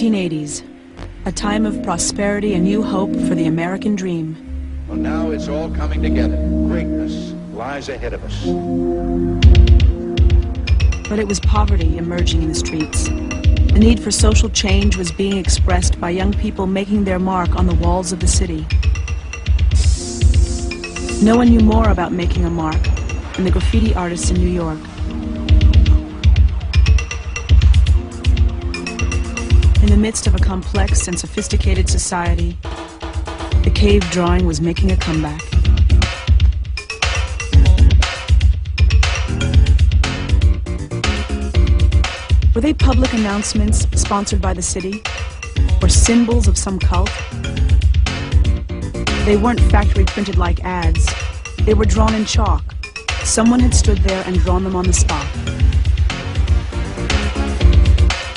1980s, a time of prosperity and new hope for the American dream. Well, now it's all coming together. Greatness lies ahead of us. But it was poverty emerging in the streets. The need for social change was being expressed by young people making their mark on the walls of the city. No one knew more about making a mark than the graffiti artists in New York. In the midst of a complex and sophisticated society, the cave drawing was making a comeback. Were they public announcements sponsored by the city? Or symbols of some cult? They weren't factory printed like ads. They were drawn in chalk. Someone had stood there and drawn them on the spot.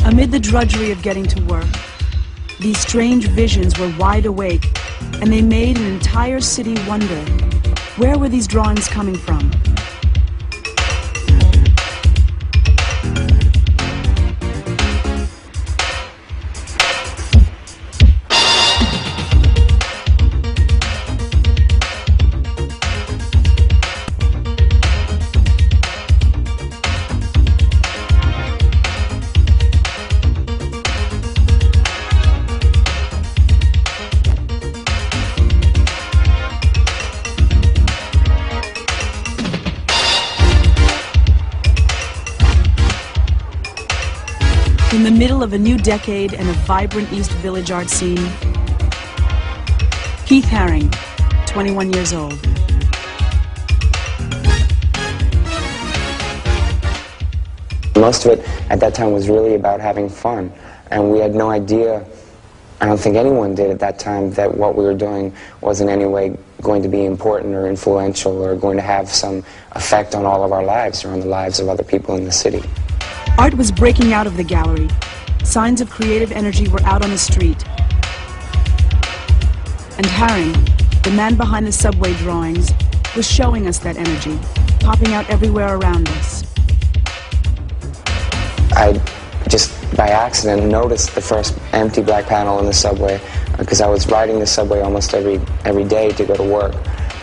Amid the drudgery of getting to work, these strange visions were wide awake, and they made an entire city wonder, where were these drawings coming from? In the middle of a new decade and a vibrant East Village art scene, Keith Haring, 21 years old. Most of it at that time was really about having fun, and we had no idea, I don't think anyone did at that time, that what we were doing was in any way going to be important or influential or going to have some effect on all of our lives or on the lives of other people in the city. Art was breaking out of the gallery. Signs of creative energy were out on the street. And Haring, the man behind the subway drawings, was showing us that energy, popping out everywhere around us. I just by accident noticed the first empty black panel in the subway because I was riding the subway almost every day to go to work.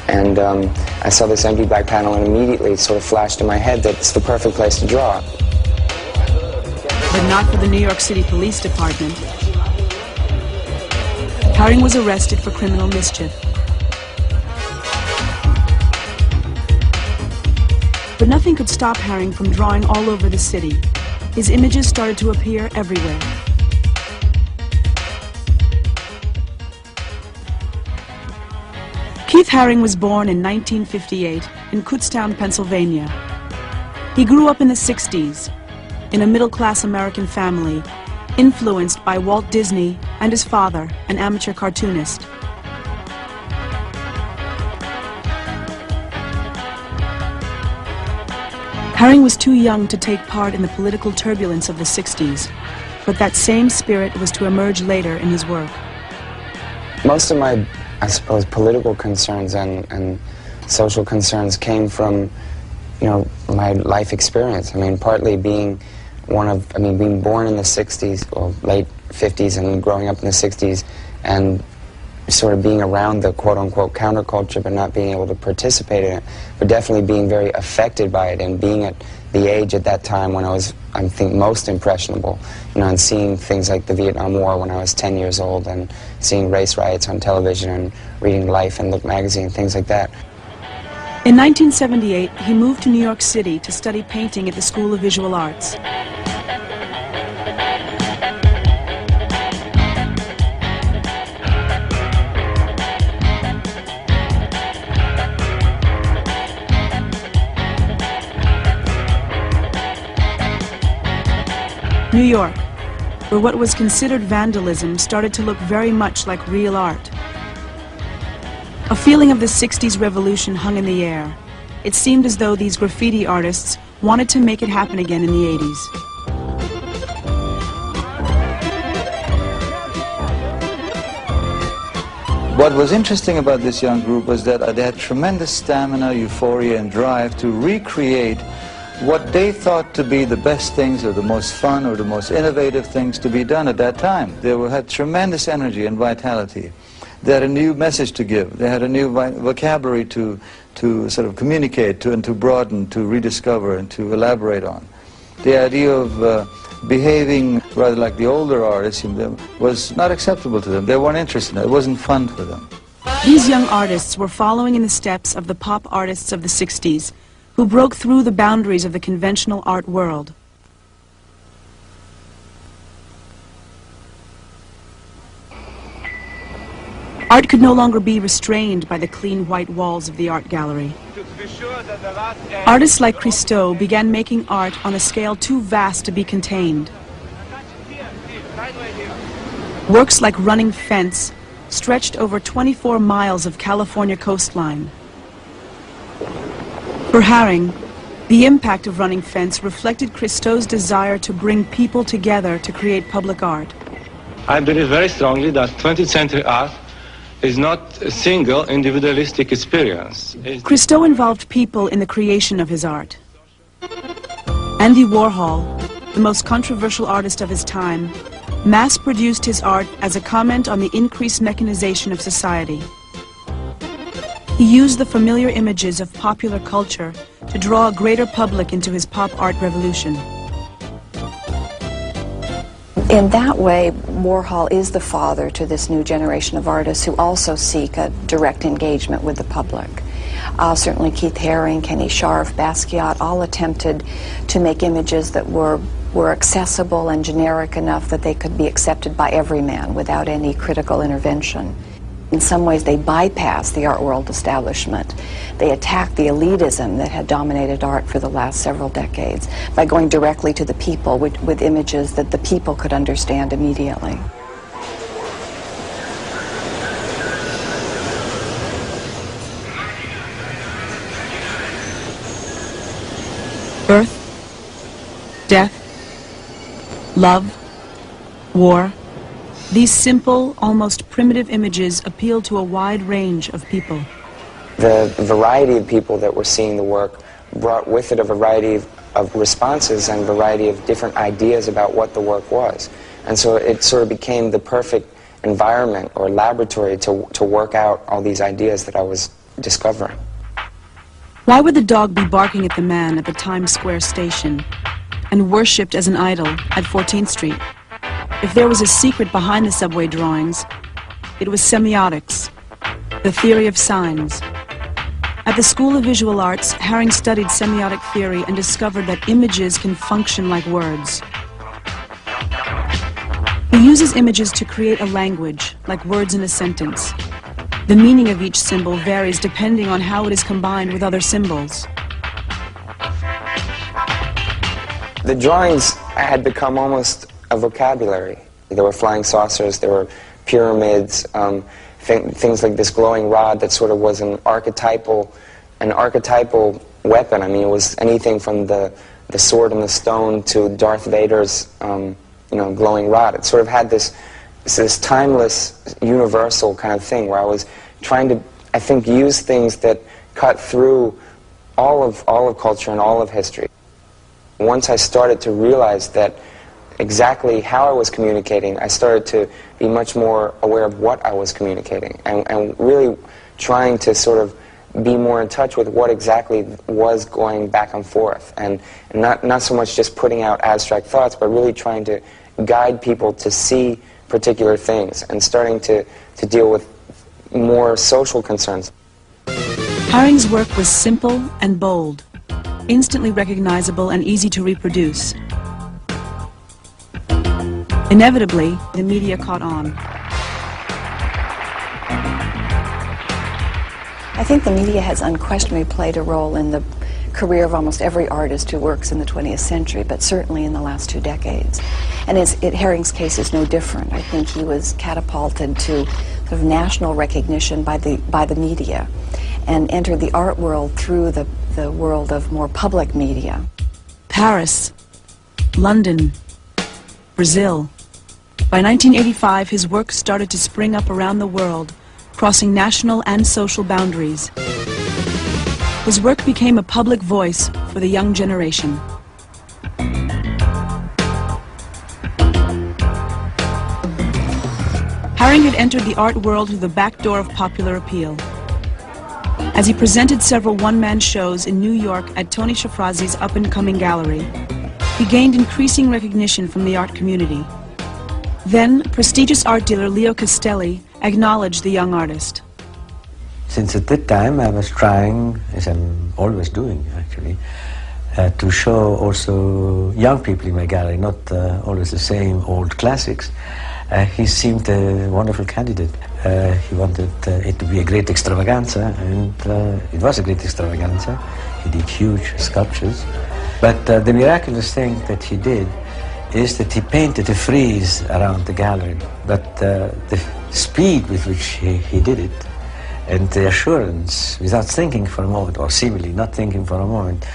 And I saw this empty black panel and immediately it sort of flashed in my head that it's the perfect place to draw. But not for the New York City Police Department. Haring was arrested for criminal mischief. But nothing could stop Haring from drawing all over the city. His images started to appear everywhere. Keith Haring was born in 1958 in Kutztown, Pennsylvania. He grew up in the 60s. In a middle-class American family, influenced by Walt Disney and his father, an amateur cartoonist. Haring was too young to take part in the political turbulence of the 60s, but that same spirit was to emerge later in his work. Most of my, I suppose, political concerns and social concerns came from, my life experience. I mean, partly being being born in the 60s, or late 50s, and growing up in the 60s, and sort of being around the quote-unquote counterculture, but not being able to participate in it, but definitely being very affected by it, and being at the age at that time when I was, I think, most impressionable, and seeing things like the Vietnam War when I was 10 years old, and seeing race riots on television, and reading Life and Look magazine, things like that. In 1978, he moved to New York City to study painting at the School of Visual Arts. New York, where what was considered vandalism started to look very much like real art. A feeling of the 60s revolution hung in the air. It seemed as though these graffiti artists wanted to make it happen again in the 80s. What was interesting about this young group was that they had tremendous stamina, euphoria, and drive to recreate what they thought to be the best things or the most fun or the most innovative things to be done at that time. They had tremendous energy and vitality. They had a new message to give. They had a new vocabulary to sort of communicate and to broaden, to rediscover and to elaborate on. The idea of behaving rather like the older artists was not acceptable to them. They weren't interested in it. It wasn't fun for them. These young artists were following in the steps of the pop artists of the 60s, who broke through the boundaries of the conventional art world. Art could no longer be restrained by the clean white walls of the art gallery. Artists like Christo began making art on a scale too vast to be contained. Works like Running Fence stretched over 24 miles of California coastline. For Haring, the impact of Running Fence reflected Christo's desire to bring people together to create public art. I believe very strongly that 20th century art is not a single individualistic experience. Christo involved people in the creation of his art. Andy Warhol, the most controversial artist of his time, mass-produced his art as a comment on the increased mechanization of society. He used the familiar images of popular culture to draw a greater public into his pop art revolution. In that way, Warhol is the father to this new generation of artists who also seek a direct engagement with the public. Certainly Keith Haring, Kenny Scharf, Basquiat all attempted to make images that were accessible and generic enough that they could be accepted by every man without any critical intervention. In some ways, they bypassed the art world establishment. They attacked the elitism that had dominated art for the last several decades by going directly to the people with images that the people could understand immediately. Birth, death, love, war. These simple, almost primitive images appeal to a wide range of people. The variety of people that were seeing the work brought with it a variety of responses and variety of different ideas about what the work was. And so it sort of became the perfect environment or laboratory to work out all these ideas that I was discovering. Why would the dog be barking at the man at the Times Square station and worshipped as an idol at 14th Street? If there was a secret behind the subway drawings, it was semiotics, the theory of signs. At the School of Visual Arts, Haring studied semiotic theory and discovered that images can function like words. He uses images to create a language, like words in a sentence. The meaning of each symbol varies depending on how it is combined with other symbols. The drawings had become almost a vocabulary. There were flying saucers, there were pyramids, things like this glowing rod that sort of was an archetypal weapon. I mean, it was anything from the sword and the stone to Darth Vader's glowing rod. It sort of had this timeless, universal kind of thing where I was trying to, I think, use things that cut through all of culture and all of history. Once I started to realize that exactly how I was communicating, I started to be much more aware of what I was communicating and really trying to sort of be more in touch with what exactly was going back and forth, and not so much just putting out abstract thoughts, but really trying to guide people to see particular things and starting to deal with more social concerns. Haring's work was simple and bold, instantly recognizable and easy to reproduce. Inevitably, the media caught on. I think the media has unquestionably played a role in the career of almost every artist who works in the 20th century, but certainly in the last 2 decades. And Haring's case is no different. I think he was catapulted to sort of national recognition by the media and entered the art world through the world of more public media. Paris, London, Brazil. By 1985, his work started to spring up around the world, crossing national and social boundaries. His work became a public voice for the young generation. Haring had entered the art world through the back door of popular appeal. As he presented several one-man shows in New York at Tony Shafrazi's up-and-coming gallery, he gained increasing recognition from the art community. Then, prestigious art dealer Leo Castelli acknowledged the young artist. Since at that time I was trying, as I'm always doing actually, to show also young people in my gallery, not always the same old classics. He seemed a wonderful candidate. He wanted it to be a great extravaganza, and it was a great extravaganza. He did huge sculptures. But the miraculous thing that he did is that he painted a frieze around the gallery. But the speed with which he did it, and the assurance, without thinking for a moment, or seemingly not thinking for a moment,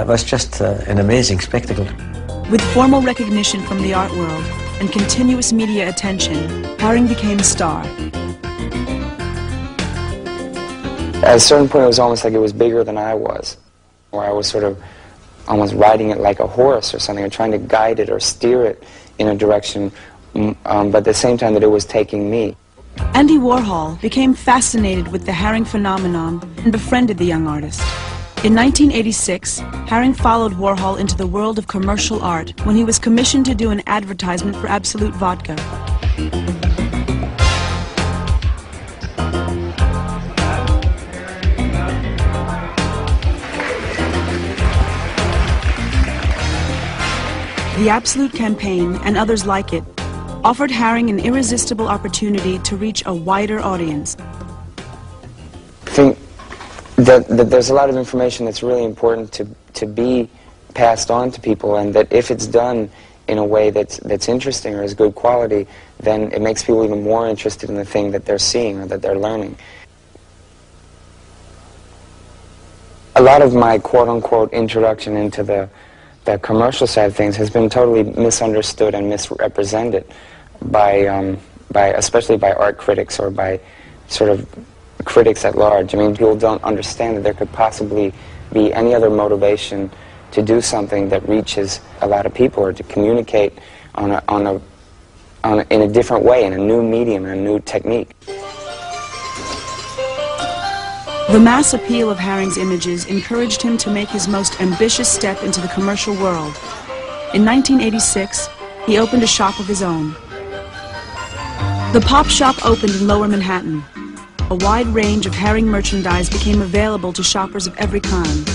was just an amazing spectacle. With formal recognition from the art world and continuous media attention, Haring became a star. At a certain point, it was almost like it was bigger than I was, where I was sort of almost riding it like a horse or something, or trying to guide it or steer it in a direction, but at the same time that it was taking me. Andy Warhol became fascinated with the Haring phenomenon and befriended the young artist. In 1986, Haring followed Warhol into the world of commercial art when he was commissioned to do an advertisement for Absolute Vodka. The Absolute campaign, and others like it, offered Haring an irresistible opportunity to reach a wider audience. I think that there's a lot of information that's really important to be passed on to people, and that if it's done in a way that's interesting or is good quality, then it makes people even more interested in the thing that they're seeing or that they're learning. A lot of my quote-unquote introduction into the commercial side of things has been totally misunderstood and misrepresented by especially by art critics or by sort of critics at large. I mean, people don't understand that there could possibly be any other motivation to do something that reaches a lot of people, or to communicate in a different way, in a new medium, in a new technique. The mass appeal of Haring's images encouraged him to make his most ambitious step into the commercial world. In 1986, he opened a shop of his own. The Pop Shop opened in Lower Manhattan. A wide range of Haring merchandise became available to shoppers of every kind.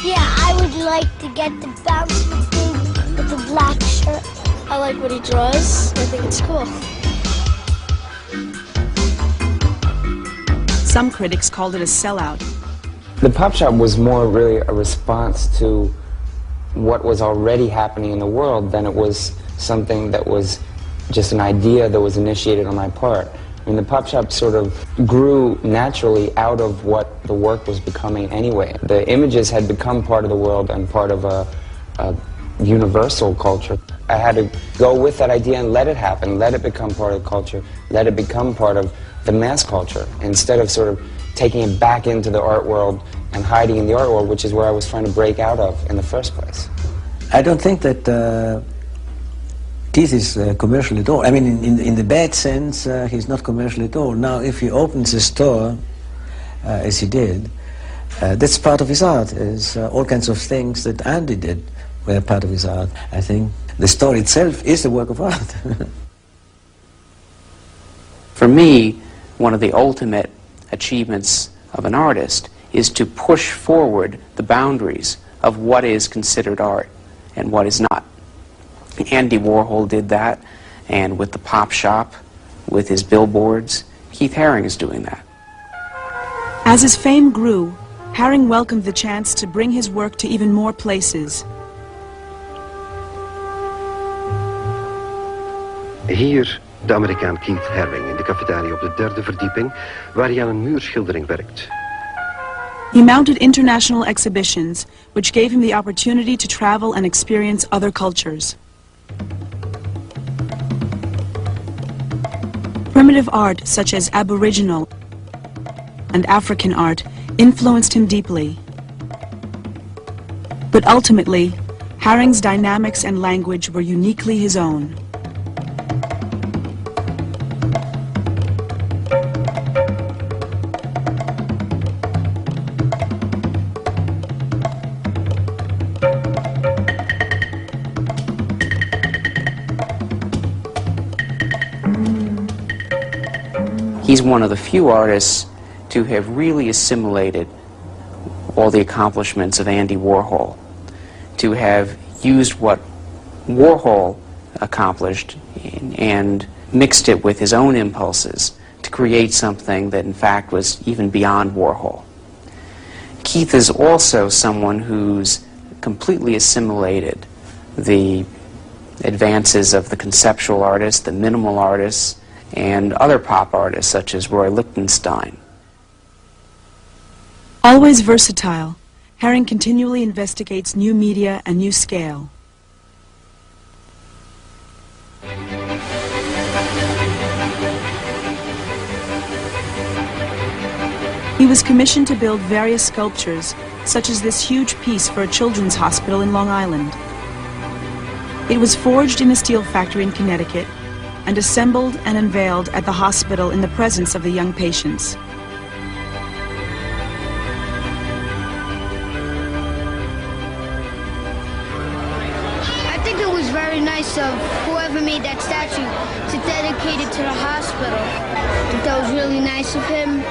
Yeah, I would like to get the bouncy thing with the black shirt. I like what he draws. I think it's cool. Some critics called it a sellout. The Pop Shop was more really a response to what was already happening in the world than it was something that was just an idea that was initiated on my part. I mean, the Pop Shop sort of grew naturally out of what the work was becoming anyway. The images had become part of the world and part of a universal culture. I had to go with that idea and let it happen, let it become part of the culture, let it become part of the mass culture, instead of sort of taking it back into the art world and hiding in the art world, which is where I was trying to break out of in the first place. I don't think that Keith is commercial at all. I mean, in the bad sense, he's not commercial at all. Now, if he opens a store, as he did, that's part of his art. Is all kinds of things that Andy did were part of his art. I think the store itself is a work of art. For me, one of the ultimate achievements of an artist is to push forward the boundaries of what is considered art and what is not. Andy Warhol did that, and with the Pop Shop, with his billboards, Keith Haring is doing that. As his fame grew, Haring welcomed the chance to bring his work to even more places. Hier de Amerikaan Keith Haring in de cafetaria op de 3e verdieping, waar hij aan een muurschildering werkt. He mounted international exhibitions, which gave him the opportunity to travel and experience other cultures. Primitive art, such as Aboriginal, and African art influenced him deeply. But ultimately, Haring's dynamics and language were uniquely his own. He's one of the few artists to have really assimilated all the accomplishments of Andy Warhol, to have used what Warhol accomplished and mixed it with his own impulses to create something that in fact was even beyond Warhol. Keith is also someone who's completely assimilated the advances of the conceptual artists, the minimal artists, and other pop artists such as Roy Lichtenstein. Always versatile, Haring continually investigates new media and new scale. He was commissioned to build various sculptures, such as this huge piece for a children's hospital in Long Island. It was forged in a steel factory in Connecticut and assembled and unveiled at the hospital in the presence of the young patients. I think it was very nice of whoever made that statue to dedicate it to the hospital. I think that was really nice of him.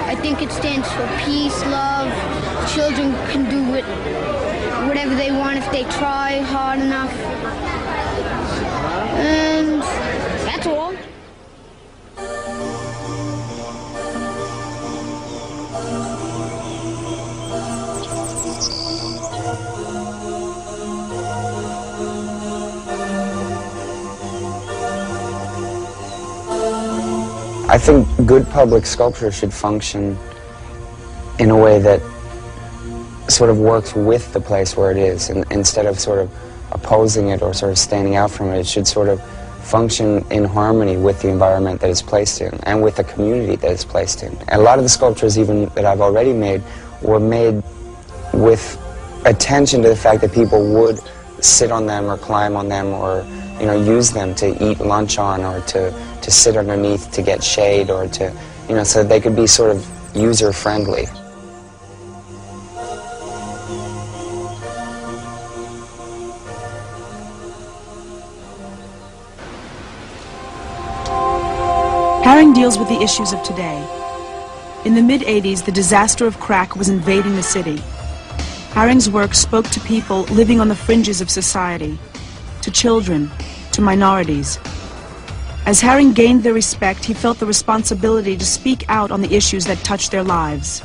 I think it stands for peace, love. Children can do whatever they want if they try hard enough. And that's all. I think good public sculpture should function in a way that sort of works with the place where it is, and instead of sort of opposing it or sort of standing out from it, it should sort of function in harmony with the environment that it's placed in and with the community that it's placed in. And a lot of the sculptures even that I've already made were made with attention to the fact that people would sit on them or climb on them or, you know, use them to eat lunch on or to sit underneath to get shade or to, you know, so they could be sort of user-friendly. Haring deals with the issues of today. In the mid-'80s, the disaster of crack was invading the city. Haring's work spoke to people living on the fringes of society, to children, to minorities. As Haring gained their respect, he felt the responsibility to speak out on the issues that touched their lives.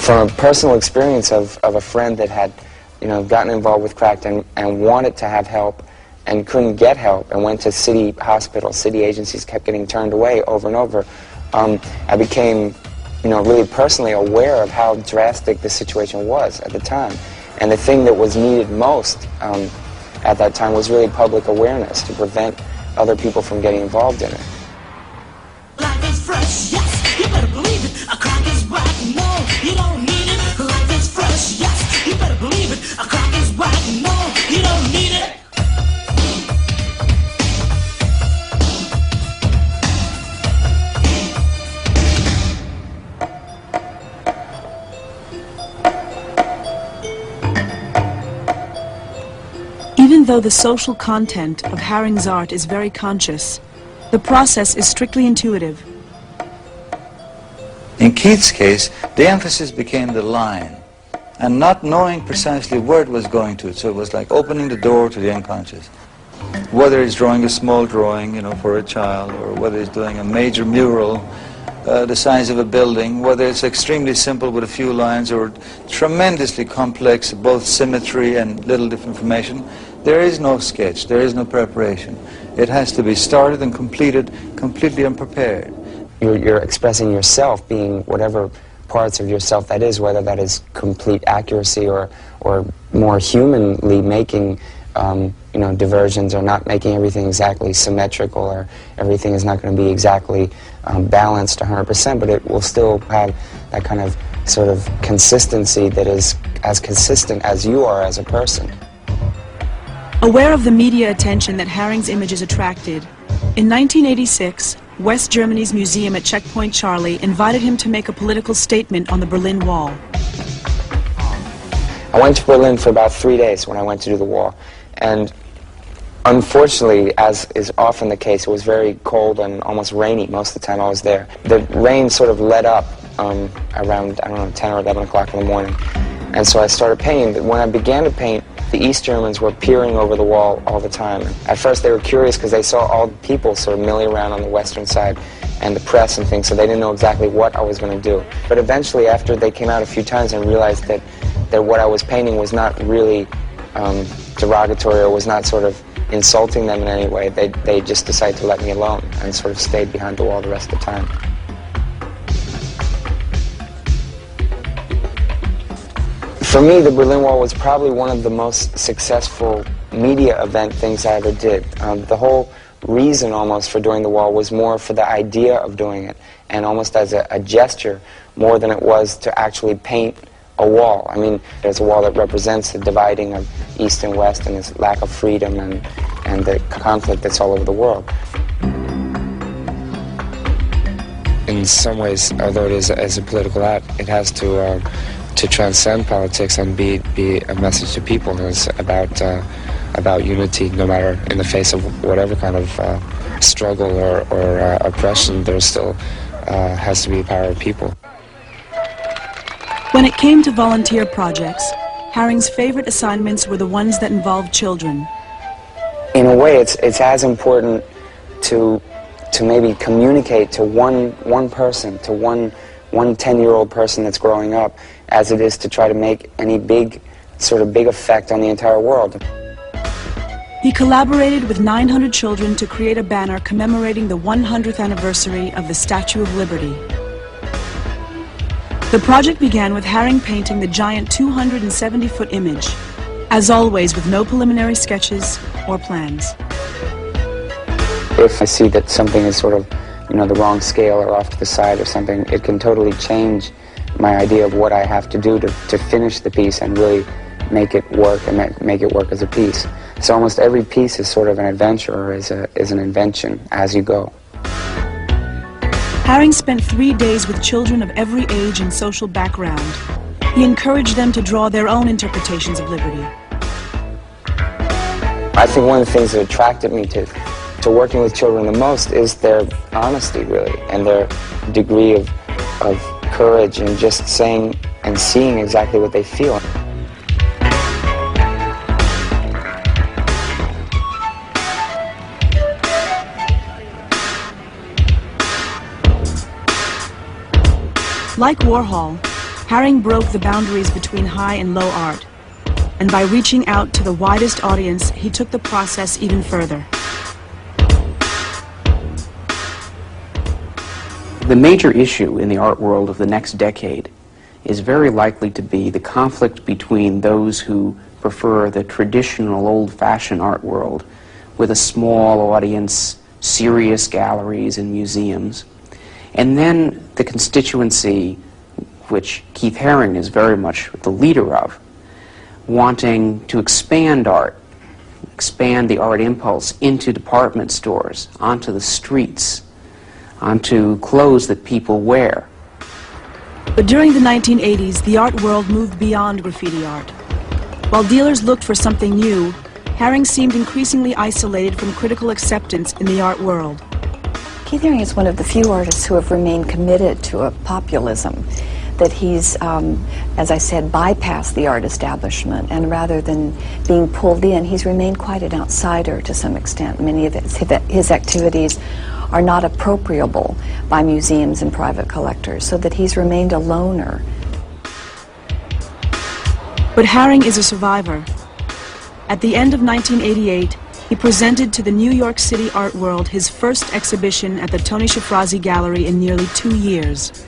From a personal experience of a friend that had, you know, gotten involved with crack and wanted to have help and couldn't get help and went to city hospitals, city agencies, kept getting turned away over and over, I became, you know, really personally aware of how drastic the situation was at the time. And the thing that was needed most at that time was really public awareness to prevent other people from getting involved in it. Life is fresh, yes, you better believe it. A crack is whack, no, you don't need it. Life is fresh, yes, you better believe it. A crack is whack, no, you don't need it. Even though the social content of Haring's art is very conscious, the process is strictly intuitive. In Keith's case, the emphasis became the line, and not knowing precisely where it was going to. So it was like opening the door to the unconscious. Whether he's drawing a small drawing, you know, for a child, or whether he's doing a major mural, the size of a building, whether it's extremely simple with a few lines or tremendously complex, both symmetry and little different information, there is no sketch, there is no preparation. It has to be started and completed completely unprepared. You're expressing yourself, being whatever parts of yourself that is, whether that is complete accuracy or more humanly making you know, diversions, or not making everything exactly symmetrical, or everything is not going to be exactly balanced 100%, but it will still have that kind of sort of consistency that is as consistent as you are as a person. Aware of the media attention that Haring's images attracted, in 1986, West Germany's museum at Checkpoint Charlie invited him to make a political statement on the Berlin Wall. I went to Berlin for about 3 days when I went to do the wall, and unfortunately, as is often the case, it was very cold and almost rainy most of the time I was there. The rain sort of let up around, I don't know, 10 or 11 o'clock in the morning, and so I started painting. But when I began to paint, the East Germans were peering over the wall all the time. At first they were curious because they saw all the people sort of milling around on the western side and the press and things, so they didn't know exactly what I was going to do. But eventually, after they came out a few times and realized that what I was painting was not really derogatory or was not sort of insulting them in any way, they just decided to let me alone and sort of stayed behind the wall the rest of the time. For me, the Berlin Wall was probably one of the most successful media event things I ever did. The whole reason almost for doing the wall was more for the idea of doing it, and almost as a gesture more than it was to actually paint a wall. I mean, there's a wall that represents the dividing of East and West and this lack of freedom and the conflict that's all over the world. In some ways, although it is as a political act, it has to transcend politics and be a message to people. It's about unity, no matter in the face of whatever kind of struggle or oppression. There still has to be the power of people. When it came to volunteer projects, Haring's favorite assignments were the ones that involved children. In a way, it's as important to maybe communicate to one person, to one 10-year-old person that's growing up, as it is to try to make any big effect on the entire world. He collaborated with 900 children to create a banner commemorating the 100th anniversary of the Statue of Liberty. The project began with Haring painting the giant 270-foot image, as always with no preliminary sketches or plans. If I see that something is sort of, you know, the wrong scale or off to the side or something, it can totally change my idea of what I have to do to finish the piece and really make it work and make it work as a piece. So almost every piece is sort of an adventure or is an invention as you go. Haring spent 3 days with children of every age and social background. He encouraged them to draw their own interpretations of liberty. I think one of the things that attracted me to working with children the most is their honesty, really, and their degree of courage and just saying and seeing exactly what they feel. Like Warhol, Haring broke the boundaries between high and low art, and by reaching out to the widest audience, he took the process even further. The major issue in the art world of the next decade is very likely to be the conflict between those who prefer the traditional old-fashioned art world with a small audience, serious galleries and museums, and then the constituency, which Keith Haring is very much the leader of, wanting to expand art, expand the art impulse into department stores, onto the streets, onto clothes that people wear. But during the 1980s, the art world moved beyond graffiti art. While dealers looked for something new, Haring seemed increasingly isolated from critical acceptance in the art world. Keith Haring is one of the few artists who have remained committed to a populism, that he's, as I said, bypassed the art establishment, and rather than being pulled in, he's remained quite an outsider to some extent. Many of his activities are not appropriable by museums and private collectors, so that he's remained a loner. But Haring is a survivor. At the end of 1988, he presented to the New York City art world his first exhibition at the Tony Shafrazi Gallery in nearly 2 years.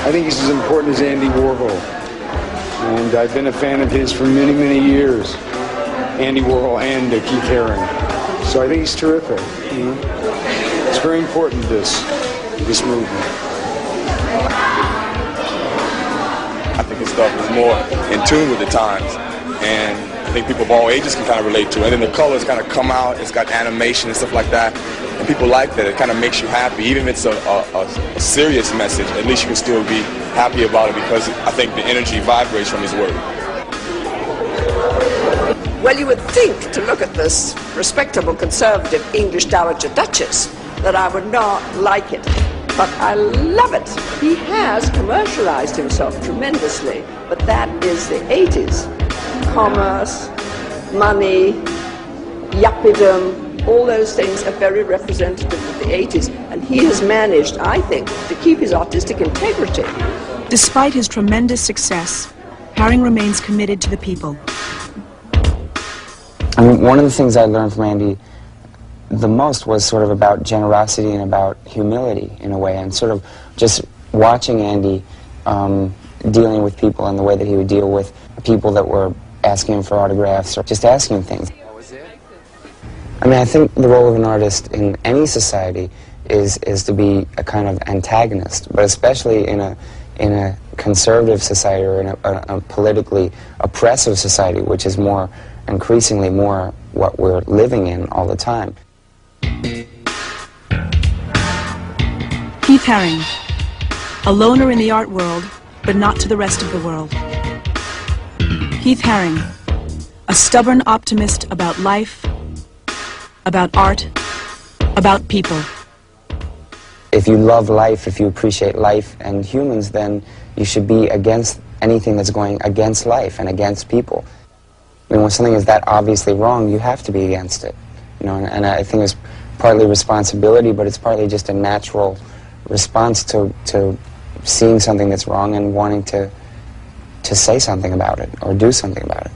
I think he's as important as Andy Warhol. And I've been a fan of his for many, many years. Andy Warhol and Keith Haring. So I think he's terrific. You know? It's very important, this movement. I think his stuff is more in tune with the times, and I think people of all ages can kind of relate to it. And then the colors kind of come out, it's got animation and stuff like that, and people like that. It kind of makes you happy. Even if it's a serious message, at least you can still be happy about it because I think the energy vibrates from his work. Well, you would think, to look at this respectable conservative English Dowager Duchess, that I would not like it. But I love it. He has commercialized himself tremendously, but that is the 80s. Commerce, money, yuppidom, all those things are very representative of the 80s. And he has managed, I think, to keep his artistic integrity. Despite his tremendous success, Haring remains committed to the people. I mean, one of the things I learned from Andy the most was sort of about generosity and about humility in a way, and sort of just watching Andy dealing with people and the way that he would deal with people that were asking him for autographs or just asking him things. I mean, I think the role of an artist in any society is to be a kind of antagonist, but especially in a conservative society or in a politically oppressive society, which is increasingly more what we're living in all the time. Keith Haring, a loner in the art world, but not to the rest of the world. Keith Haring, a stubborn optimist about life, about art, about people. If you love life, if you appreciate life and humans, then you should be against anything that's going against life and against people. I mean, when something is that obviously wrong, you have to be against it. You know, and I think it's partly responsibility, but it's partly just a natural response to seeing something that's wrong and wanting to say something about it or do something about it.